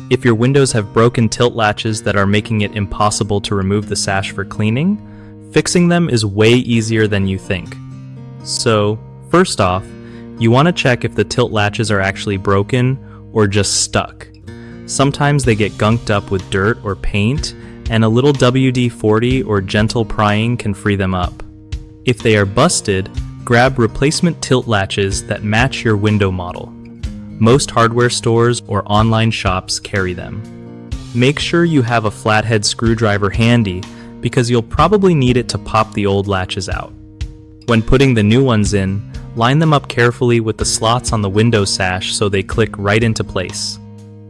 If your windows have broken tilt latches that are making it impossible to remove the sash for cleaning, fixing them is way easier than you think. So, first off, you want to check if the tilt latches are actually broken or just stuck. Sometimes they get gunked up with dirt or paint, and a little WD-40 or gentle prying can free them up. If they are busted, grab replacement tilt latches that match your window model. Most hardware stores or online shops carry them. Make sure you have a flathead screwdriver handy because you'll probably need it to pop the old latches out. When putting the new ones in, line them up carefully with the slots on the window sash so they click right into place.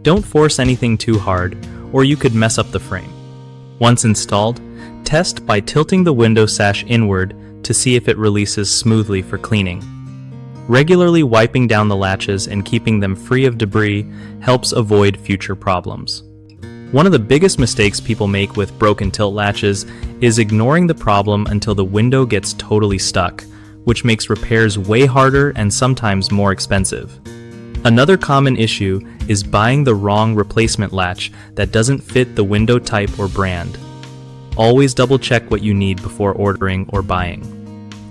Don't force anything too hard, or you could mess up the frame. Once installed, test by tilting the window sash inward to see if it releases smoothly for cleaning. Regularly wiping down the latches and keeping them free of debris helps avoid future problems. One of the biggest mistakes people make with broken tilt latches is ignoring the problem until the window gets totally stuck, which makes repairs way harder and sometimes more expensive. Another common issue is buying the wrong replacement latch that doesn't fit the window type or brand. Always double check what you need before ordering or buying.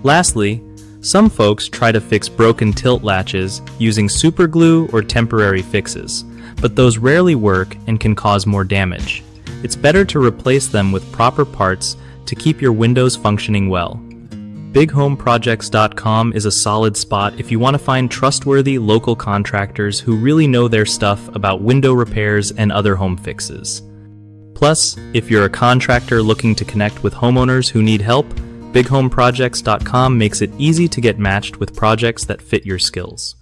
Lastly, some folks try to fix broken tilt latches using super glue or temporary fixes, but those rarely work and can cause more damage. It's better to replace them with proper parts to keep your windows functioning well. BigHomeProjects.com is a solid spot if you want to find trustworthy local contractors who really know their stuff about window repairs and other home fixes. Plus, if you're a contractor looking to connect with homeowners who need help, BigHomeProjects.com makes it easy to get matched with projects that fit your skills.